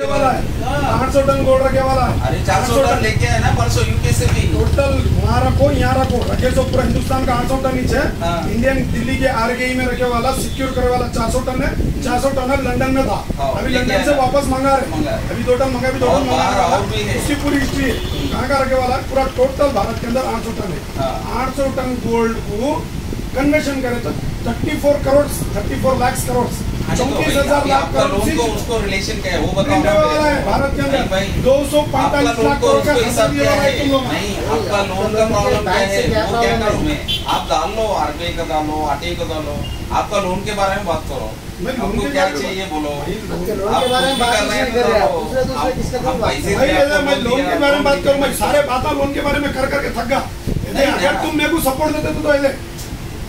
800 ton gold रखे वाला है। अरे 400 टन लेके आए ना परसों यूके से भी। टोटल वहाँ रखो यहाँ रखो रखे सो पूरा हिंदुस्तान का 800 टन नीचे इंडियन दिल्ली के आरकेई में रखे वाला सिक्योर करे वाला 400 टन है। 400 टन लंदन में था, अभी लंदन से वापस मंगा रहे, अभी 2 टन मंगा, अभी 2 टन मंगा, उसकी पूरी हिस्ट्री कहाँ का रखे वाला पूरा टोटल भारत के अंदर 800 टन है। 800 टन गोल्ड को कन्वर्शन करे तो 34 करोड़ 34 लाख करोड़ 34,000 लाख करोड़ उसको रिलेशन क्या है वो बताओ ना। भारत के अंदर 245 लाख करोड़ का हिसाब क्या है? नहीं, आपका लोन का प्रॉब्लम क्या है वो क्या करूं मैं? आप डाल लो, आरबीआई का डालो, आरटीआई का डालो, आपका लोन के बारे में बात करो। आपको क्या चाहिए बोलो। लोन के बारे में बात नहीं कर रहे हो। मैं लोन के बारे में बात करूं, मैं सारे बातें लोन के बारे में कर करके थक गया। अगर तुम मेरे को सपोर्ट देते तो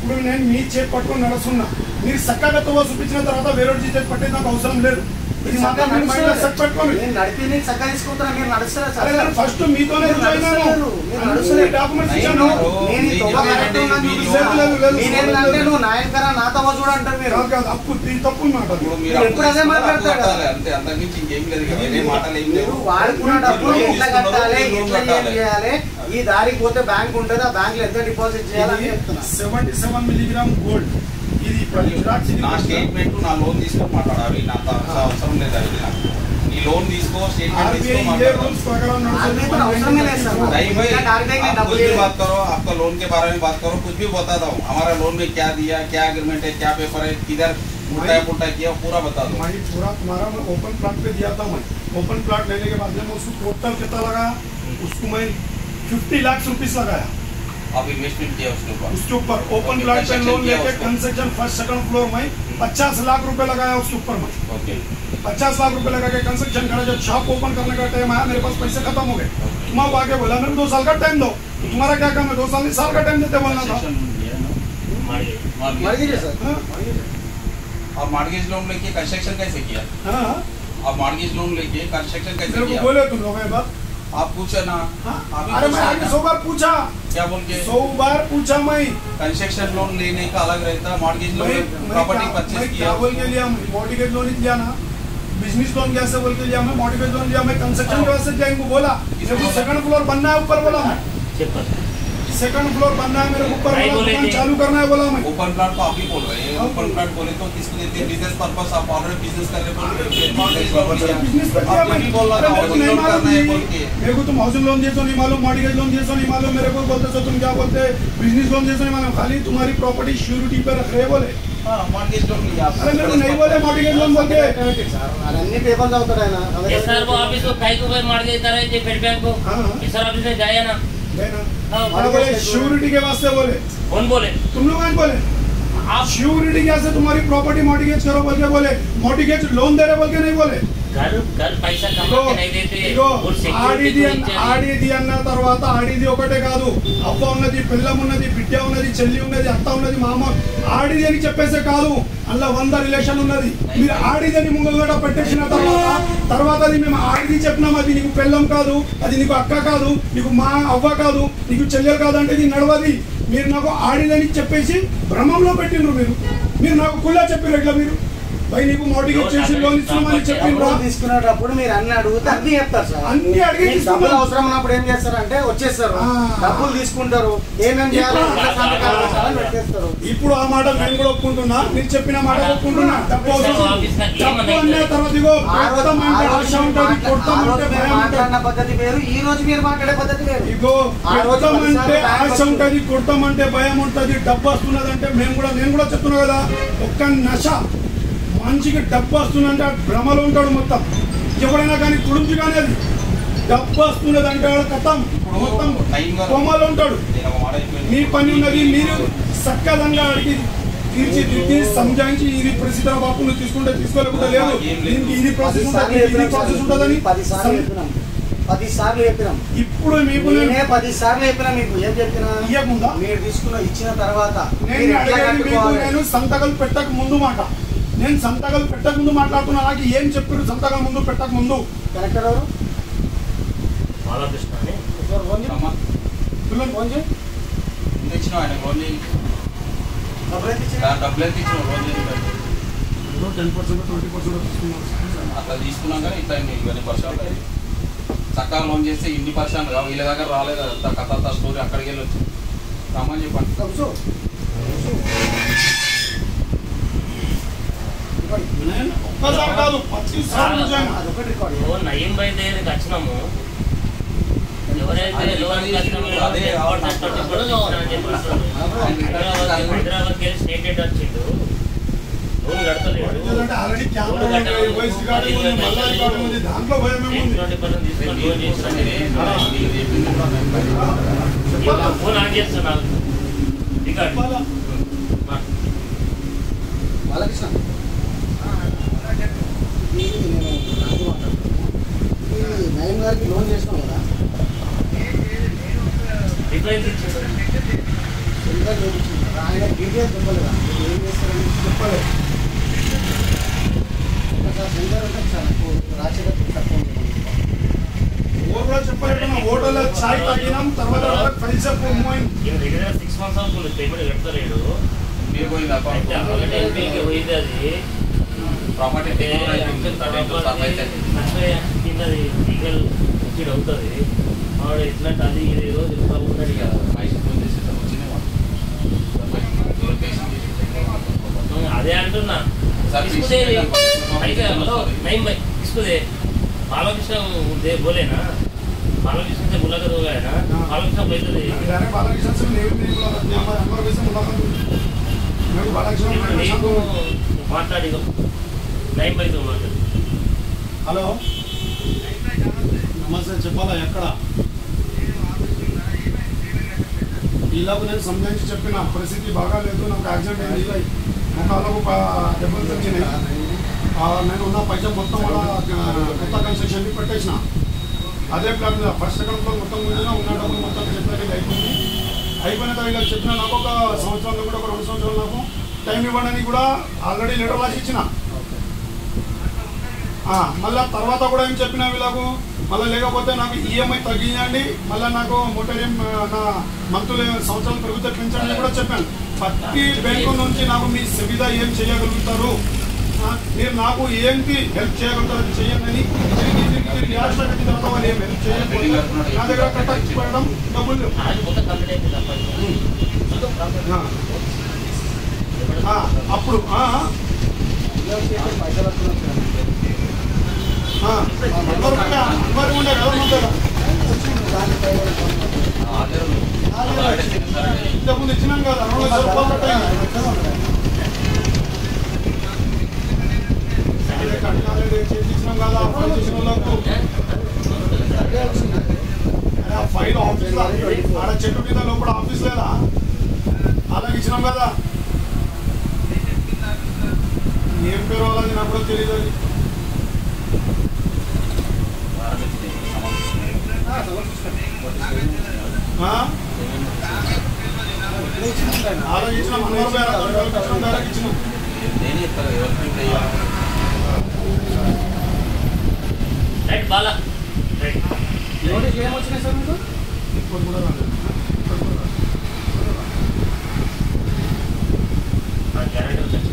ఇప్పుడు నేను మీ చేతి పట్టుకొని నడుస్తున్నా, మీరు చక్కగా తోవ చూపించిన తర్వాత వేరే చేతి పట్టేంత అవసరం లేదు। ఇది మాత్రం మీ మైండ్లో సెట్ పెట్టుకోండి। నేను నడిపి నేను చక్కగా తీసుకుంటాను, మీరు నడుస్తారా సార్? అరే నేను ఫస్ట్ మీతోనే జాయిన్ నేను నడుస్తలే డాక్యుమెంట్స్ ఇచ్చాను, నేను ఈ తోవ కరెక్ట్గా నేనేంటంటే నువ్వు నాయకరా నా తోవ చూడంటారు మీరు। కాదు అప్పు తప్పు మాట, మీరు ఎప్పుడు అదే మాట్లాడతారు అంతే, అంతకుమించి ఇంకేం లేదు కదా, వేరే మాటలు ఏం లేవు। వాడుకున్న డబ్బులు ఎట్లా కట్టాలి, ఎట్లా చేయాలి, ఈ దారికి పోతే బ్యాంక్ ఉంటుంది, ఆ బ్యాంక్ లో ఎంత డిపాజిట్ చేయాలని చెప్తున్నా। 77 మిల్లీగ్రామ్ గోల్డ్ ఇది నా స్టేట్మెంట్ నా లోన్ తీసుకొని మాట్లాడాలి, నాకు అవసరం లేదు। అది నీ లోన్ తీసుకో, स्टेटमेंट తీసుకో, कुछ भी बात करो, आपका लोन के बारे में बात करो, कुछ भी बताता हूँ। हमारा लोन में क्या दिया, क्या एग्रीमेंट है, क्या पेपर है, किधर उल्टा किया, पूरा बता दो। मैं पूरा तुम्हारा मैं ओपन प्लॉट पे दिया था। मैं ओपन प्लॉट लेने के बाद में उसको टोटल कितना लगाया, उसको मैं 50 लाख रुपीस लगाया। आप इन्वेस्टमेंट किया उसके ऊपर ओपन प्लॉट पे लोन लेके कंस्ट्रक्शन फर्स्ट सेकंड फ्लोर में 50 लाख रुपए लगाया उसके ऊपर में। 50 लाख रुपए लगा के कंस्ट्रक्शन करा। जब शॉप ओपन करने का टाइम आया, मेरे पास पैसे खत्म हो गए। तुम आप आके बोला मेरे 2 साल का टाइम दो, तुम्हारा क्या काम है? 2 साल नहीं, साल का टाइम देते बोलना था। और मॉर्गेज लोन लेके कंस्ट्रक्शन कैसे किया? आप मॉर्गेज लोन लेके कंस्ट्रक्शन कैसे किया? बोले तुम लोग बात आप पूछे ना। अरे मैं आगे 100 बार पूछा, क्या बोल के 100 बार पूछा। मैं कंस्ट्रक्शन लोन लेने का अलग रहता, मॉर्गेज लोन प्रॉपर्टी परचेज किया। क्या बोल के लिया? मॉर्गेज लोन लिया ना, बिजनेस लोन कैसे बोल के लिया? मैं मॉर्गेज लोन लिया, मैं कंस्ट्रक्शन के वास्ते जाएंगे बोला, सेकंड फ्लोर बनना है ऊपर बोला, सेकंड फ्लोर बनना है मेरे ऊपर बोला, दुकान चालू करना है बोला। मैं ओपन प्लॉट तो आप ही बोल रहे हैं, ओपन प्लॉट बोले तो किसको देते हैं? बिजनेस पर्पस, आप ऑलरेडी बिजनेस कर रहे हैं, मॉर्गेज लोन लिया, बिजनेस पे किया। मैं बोल रहा था हाउसिंग लोन करना है बोल के। मेरे को तुम हाउसिंग लोन दिए तो नहीं मालूम, मॉर्गेज लोन दिए तो नहीं मालूम, मेरे को बोलते तो तुम क्या बोलते, बिजनेस लोन दिए तो नहीं मालूम, खाली तुम्हारी प्रॉपर्टी श्योरिटी पे रख रहे बोले। मॉर्गेज लोन लिया। अरे मेरे को नहीं बोले मॉर्गेज लोन बोल के। అన్ని పేపర్లు అవుతాయి నా एसआर को ऑफिस को काई को मॉर्गेज करा है फेड बैंक को एसआर ऑफिस में जाया ना बोले श्योरिटी के वास्ते बोले। कौन बोले? तुम लोग आज बोले आप श्योरिटी कैसे तुम्हारी प्रॉपर्टी मॉर्गेज करो बोल के बोले, मॉर्गेज लोन दे रहे बोल के नहीं बोले। घर पैसा कमा के नहीं देते। ఆడిది అన్న తర్వాత ఆడిది ఒకటే కాదు, అవ్వ ఉన్నది, పిల్లం ఉన్నది, బిడ్డ ఉన్నది, చెల్లి ఉన్నది, అత్త ఉన్నది, మామ ఆడిది అని చెప్పేసే కాదు, అలా 100 రిలేషన్ ఉన్నది। మీరు ఆడిది అని ముంగట పెట్టేసిన తర్వాత అది మేము ఆడిది చెప్పినాం, అది నీకు పిల్లం కాదు, అది నీకు అక్క కాదు, నీకు మా అవ్వ కాదు, నీకు చెల్లెలు కాదు అంటే ఇది నడవది। మీరు నాకు ఆడిదని చెప్పేసి భ్రమంలో పెట్టిండ్రు। మీరు నాకు కుల్లా చెప్పారు ఎట్లా? మీరు भाई నీకు మోటివేట్ చేసి లోన్ ఇస్తామని చెప్పిండ్రా? తీసుకునేటప్పుడు మీరు అన్ని అడిగితే అన్ని చెప్తారు సార్, అన్ని అడిగి డబ్బులు అవసరం ఉన్నప్పుడు ఏం చేస్తారంటే వచ్చేస్తారు, డబ్బులు తీసుకుంటారు, ఏమేమి చేయాలో పెట్టేస్తారు। ఇప్పుడు ఆ మాట నేను కూడా ఒప్పుకుంటున్నా, మీరు చెప్పిన మాట ఒప్పుకుంటున్నా। డబ్బు అన్న తర్వాత ఇగో ఆశ ఉంటుంది, కొడతామంటే మాట్లాడిన పద్ధతి వేరు, ఈ రోజు మీరు మాట్లాడే పద్ధతి వేరు। ఇగో కొడతామంటే ఆశ ఉంటుంది, కొడతామంటే భయం ఉంటుంది, డబ్బు వస్తున్నదంటే నేను కూడా చెప్తున్నా కదా, ఒక్క నశ మంచికి డబ్బు వస్తుందంటే భ్రమలో ఉంటాడు మొత్తం। ఎవడైనా కానీ కుడుంచి కానీ అది డబ్బు వస్తున్నదంటే కథం మొత్తం కొమ్మలో ఉంటాడు। మీ పని ఉన్నది, మీరు చక్కదంగా అడిగి తీర్చిదిద్ది సంజాయించి ఇది పరిస్థితి బాపు నువ్వు తీసుకుంటే తీసుకోలేకుండా లేదు, దీనికి ఇది ప్రాసెస్ ఉంటుందని 10 సార్లు చెప్పినాం। ఇప్పుడు మీకు నేనే 10 సార్లు చెప్పినా, మీకు ఏం చెప్పినా ఇవ్వకుండా మీరు ఇచ్చిన తర్వాత నేను సంతకాలు పెట్టక ముందు మాట, నేను సంతకాలు పెట్టక ముందు మాట్లాడుతున్నా, నాకు ఏం చెప్పారు సంతకాలు ముందు పెట్టక ముందు? కలెక్టర్ ఎవరు? డబ్బులు 10% 20% అట్లా తీసుకున్నాం కానీ ఇట్లా ఇవన్నీ పరిశ్రమలు చక్కగా లోన్ చేస్తే ఇన్ని పరిశ్రమలు కావు వీళ్ళ దగ్గర రాలేదు కథ స్టోరీ అక్కడికి వెళ్ళి వచ్చి రమ్మని చెప్పండి. ఒక్కసారి కాదు నయం బై దగ్గరికి వచ్చినాము ఎవరైతే లోన్ హైదరాబాద్కి వెళ్ళి స్టేట్ వచ్చిండు లోన్ కడతలేడు ఫోన్ ఆన్ చేస్తున్నాను బాలకృష్ణ నయం గారికి లోన్ చేసినాం కదా రిప్లైన్స్ ఇచ్చాడు ఆయన డీటెయిల్స్ చెప్పలేదా ఏం చేస్తారని చెప్పలేదు సెంటర్ అంటే సార్ రాజశేఖర్ తక్కువ హోటల్లో చాయ్ తాగినాం తర్వాత 6 months అవుతుంది పేమెంట్ కడతలేడు మీరు పోయింది అకౌంట్ పోయింది అది ప్రాపర్టీ కిందది లీగల్ వచ్చేది అవుతుంది వాడు ఎట్లాంటి అది ఇది ఏదో చెప్తా ఉంటాడు ఇక అదే అంటున్నా తీసుకుదే బాలకృష్ణ बोले ना बालकृष्ण से मुलाकात हो गया ना बालकृष्ण बोलते थे बालकृष्ण से నీకు మాట్లాడి నైన్ బై తో మాట్లాడు. హలో నమస్తే చెప్పాలా ఎక్కడ ఇలాగ నేను సంజాయించి చెప్పిన పరిస్థితి బాగాలేదు నాకు యాక్సిడెంట్ అయింది ముఖాలకు దెబ్బలు తెచ్చినాయి నేను ఉన్న పైసా మొత్తం కూడా కొత్త కన్స్ట్రక్షన్ పెట్టేసిన అదే ప్లాన్ మీద ఫస్ట్ సెకండ్ ఫ్లోర్ మొత్తం ముందు ఉన్న డబ్బులు మొత్తం చెప్పినట్టు అయిపోయిన తర్వాత ఇలా చెప్పిన నాకు ఒక సంవత్సరంలో కూడా ఒక 2 సంవత్సరాలు నాకు టైం ఇవ్వడానికి కూడా ఆల్రెడీ లెటర్ రాసి ఇచ్చిన మళ్ళీ తర్వాత కూడా ఏం చెప్పిన వీళ్ళకు మళ్ళీ లేకపోతే నాకు ఈఎంఐ తగ్గించండి మళ్ళీ నాకు మోటరియం నా మంత్రులు సంవత్సరాలు పెరిగితే పెంచండి కూడా చెప్పాను ప్రతి బ్యాంకు నుంచి నాకు మీ సువిధ ఏం చేయగలుగుతారు మీరు నాకు ఏంటి హెల్ప్ చేయగలుగుతారు చేయండి తర్వాత వాళ్ళు ఏం హెల్ప్ చేయకపోతే నా దగ్గర కట్టడం డబ్బులు అప్పుడు ఉండే కదా ఇంతకుముందు ఇచ్చినాం కదా 200 రూపాయలు చేసినాం కదా చేసిన వాళ్ళకు ఫైల్ ఆఫీస్ ఆడ చెట్టు మీద లోపల ఆఫీస్ లేదా అలాగే ఇచ్చినాం కదా ఏం పేరు వాళ్ళని నాకు కూడా తెలియదు అలాగే ఇచ్చినాం 100 ఇచ్చినాం రైట్ బాలా రైట్ నోటీస్ ఏం వచ్చినాయి సార్ మీకు ఇప్పుడు కూడా గ్యారెంటీ వచ్చింది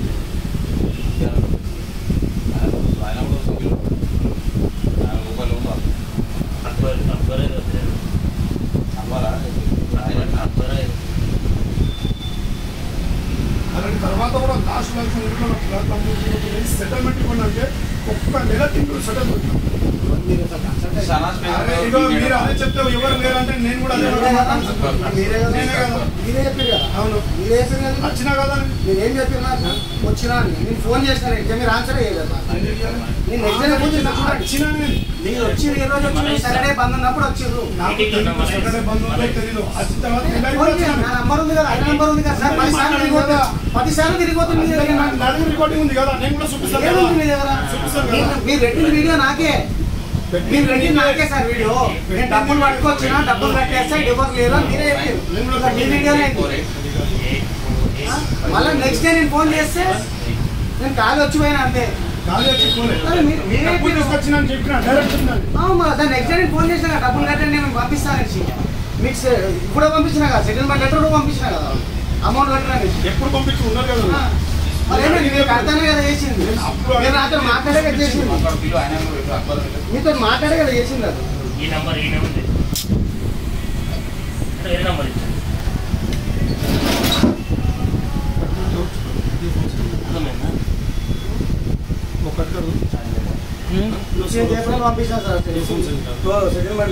అలాంటి తర్వాత కూడా లాస్ట్ సెటిల్మెంట్ ఇవ్వండి అంటే ఒక్క నెల తింటూ సెటిల్మెంట్ మీరు అదే చెప్తే ఎవరు లేరంటే నేను కూడా అవును వచ్చినా కదా నేనేం చెప్పినా వచ్చినా నేను ఫోన్ చేసిన మీరు ఆన్సర్ చేయలేదు నేను వచ్చి ఏ రోజు వచ్చి సాటర్డే బంద్ ఉన్నప్పుడు వచ్చారు నా నంబర్ ఉంది కదా 5 నంబర్ ఉంది కదా సార్ 10 సార్లు తిరిగిపోతుంది రికార్డింగ్ ఉంది కదా నేను కూడా చూపిస్తాను మీరు పెట్టిన వీడియో నాకే మీరు పెట్టిన నాకే సార్ వీడియో నేను డబ్బులు పట్టుకొచ్చినా డబ్బులు కట్టేస్తా డివోర్స్ లేదా మీరే చెప్పారు మీ వీడియోనే మళ్ళీ నెక్స్ట్ డే నేను ఫోన్ చేస్తే నేను కాలు వచ్చిపోయినా అంతే దాన్ని నెక్స్ట్ డే నేను ఫోన్ చేసిన డబ్బులు కట్టండి నేను పంపిస్తాను మీకు ఇప్పుడు పంపించిన కదా సెటిల్మెంట్ లెటర్ కూడా పంపించిన కదా అమౌంట్ కట్టడానికి ఎప్పుడు పంపించి ఉన్నారు కదా కడతానే కదా చేసింది, మీరు నాతో మాట్లాడే కదా చేసింది, మీతో మాట్లాడే కదా చేసింది. అది ఈ నెంబర్ వేరే నెంబర్ ఇచ్చాను. ఒకటి పంపించాను సార్.